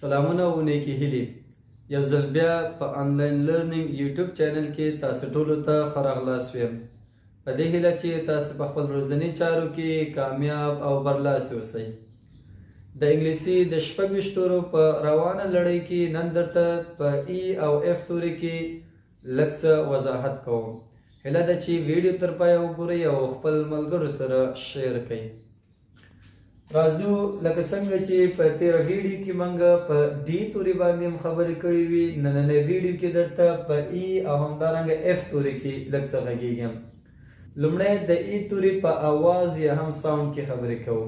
سلامونه او نیکی هیلې یو ځل بیا په آنلاین لرنینګ یوټیوب چینل کې تاسو ټولو ته ښه راغلاست ویم په دې هیله چې تاسو په خپل ورځني چارو کې کامیاب او برلاسی اوسئ د انګلیسي د 26 تورو په روانه لړۍ کې نن درته په ای او اف توري کې لږ څه وضاحت کوم هیله ده چې ویډیو تر پایه وګورئ او خپل ملګرو سره شیر کړئ راځو لکه څنګه چې په تیره ویډیو کې موږ په ډي توري باندې خبرې کړې وي نننۍ ویډیو کې درته په ای او همدارنګه اف توري کې لږ څه غږیږم لومړی د ای توري په اواز یا هم ساوند کې خبرې کوو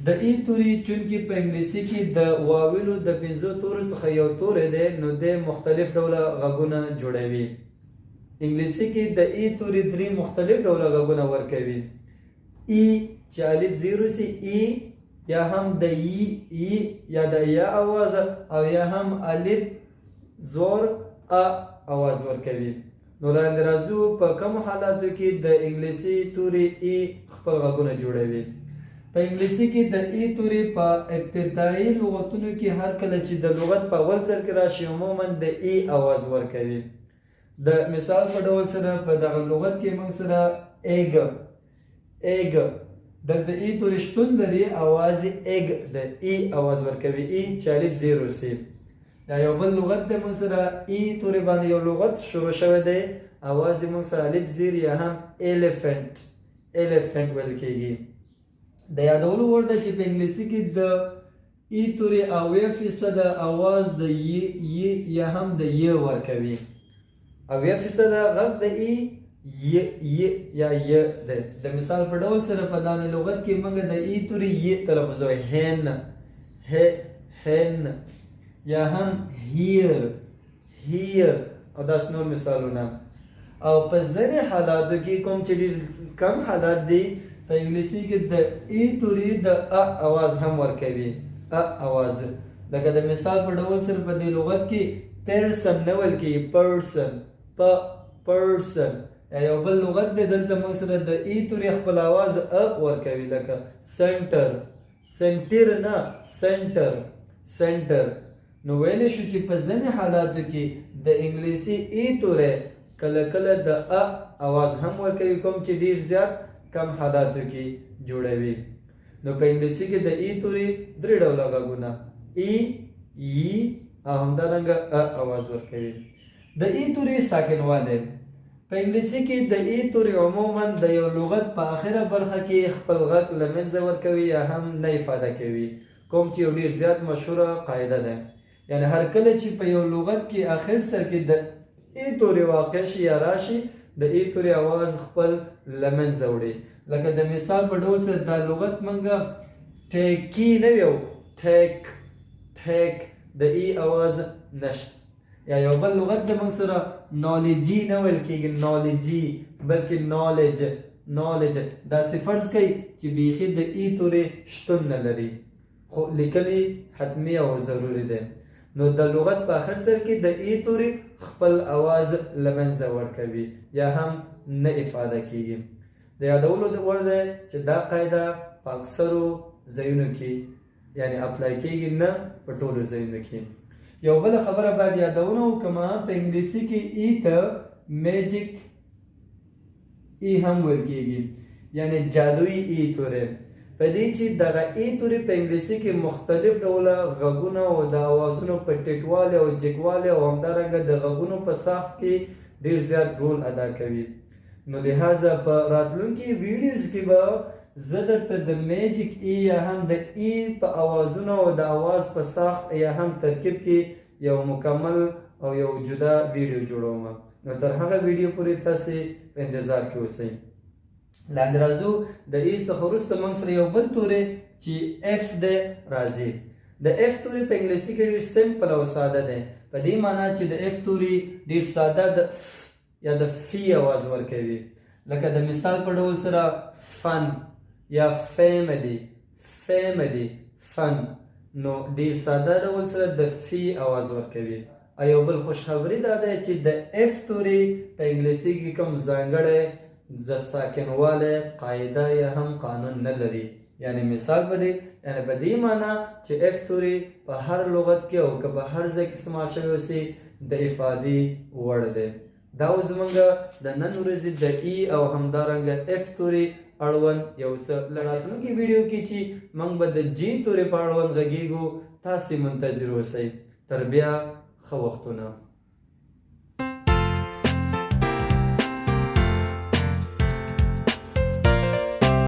د ای توري چونکې په انګلیسي کې د واویلو د 5 تورو څخه یو توری دی نو د مختلف ډوله غږونه جوړوي انګلیسي کې د ای توري 3 مختلف ډوله غږونه ورکوي ای چې الف زیرو سي ای یا هم د ای یا د یا اواز او یا هم الف زور ا اواز ورکوي نو لاندې راځو په کوم حالاتو کې د انګلیسي توري ای خپل غږونه جوړوي په انګلیسي کې د ای توري په ابتدایي لغتونو کې هر کله چې د لغت په اول سر کې راشي عموما د ای اواز ورکوي د مثال په ډول سره په دغه لغت کې موږ سره ایګ دلته ای توري شتون لري اواز ایګ د ای اواز ورکوي ای چې الف زیرو سي یا یو بل لغت د موږ سره ای توري باندې یو لغت شروع شوی دی اواز موږ سره الف زیر یا هم ایلیفنٹ ویل کېږي د یادولو وړ ده چې په انګلیسي کې د ای توري 90% اواز د ی یا هم د ی ورکوي 90% غږ د ای یا ی ده د مثال په ډول سره په دانې لغت کې موږ د ای توري ی تلفظوي هن یا هم هیر او داس نور مثالونه او په ځینې حالاتو کې کوم چې ډېر کم حالات دي په انګلیسي کې د ای توري د ا اواز هم ورکوي ا اواز لکه د مثال په ډول سره په دې لغت کې پرسن نه ویل کېږي پرسن یو بل لغت دی دلته موږ سره د ای توري خپل اواز ا ورکوي لکه سنټر نو ویلی شو چې په ځینې حالاتو کې د انګلیسي ای توري کله کله د ا اواز هم ورکوي کوم چې ډیر زیات کم حالاتو کې جوړوي نو په انګلیسي کې د ای توري 3 ډوله غږونه ای او همدارنګه ا اواز ورکوي د ای توري ساکنوالی په انګلیسي کې د ای توري عموما د یو لغت په اخره برخه کې خپل غږ له منځه ورکوي یا هم نه افاده کوي کوم چې یو ډیر زیات مشهوره قاعده ده یعنی هر کله چې په یو لغت کې اخر سر کې د ای توري واقع شي یا راشي د ای توري اواز خپل له منځه وړي لکه د مثال په ډول سره دا لغت منګه ټیکی نه ویو ټیک د ای اواز نشته یا یو بل لغت د موږ سره نالجی نه ویل کېږي نالجی بلکې نالج دا فرض کوي چې بیخي د ای توري شتون نه لري خو لیکلي حتمي او ضروري دی نو د لغت په آخر سر کې د ای توري خپل اواز له منځه ورکوي یا هم نه افاده کېږي د یادولو وړ دی چې دا قاعده په اکثرو ځایونو کې یعنی اپلای کېږي نه په ټولو ځایونو کې یو بل خبره باید یادونه وکړم په انګلیسي کې ای ته میجیک ای هم ویل کېږي یعنی جادویي ای توري په دې چې دغه ای توري په انګلیسي کې مختلف ډوله غږونه او د اوازونو په ټیټوالي او جګوالي او همدارنګه د غږونو په ساخت کې ډیر زیات رول ادا کوي نو لہذا په راتلونکي ویډیوز کې به زه درته د میجیک ای یا هم د ای په اوازونو او د اواز په ساخت یا هم ترکیب کې یو مکمل او یو جدا ویډیو جوړوم نو تر هغه ویډیو پورې تاسو په انتظار کې اوسئ لاندې راځو د ای څخه وروسته موږ سره یو بل توری چې اف دی راځي د اف توری په انګلیسي کې ډېر سمپل او ساده دی په دې معنی چې د اف توری ډېر ساده د یا د فی اواز ورکوي لکه د مثال په ډول سره فن یا فیملی فن نو ډیر ساده ډول سره د فی اواز ورکوي ایو بل خوشخبری دا ده چې د اف توري په انګلیسي کې کوم ځانګړی د ساکنواله قاعده یا هم قانون نه لري یعنی مثال په دې یعنی په دې معنی چې اف توري په هر لغت کې او که په هر ځای کې استعمال شوی اوسي د افادي وړ دی. دا اوس زمونږ د نن ورځې د ای او همدارنګه اف توري اړوند یو څه راتلونکي ویډیو کې چې موږ به د جی توري په اړوند غږیږو. تاسې منتظر اوسئ. تر بیا ښه وختونه.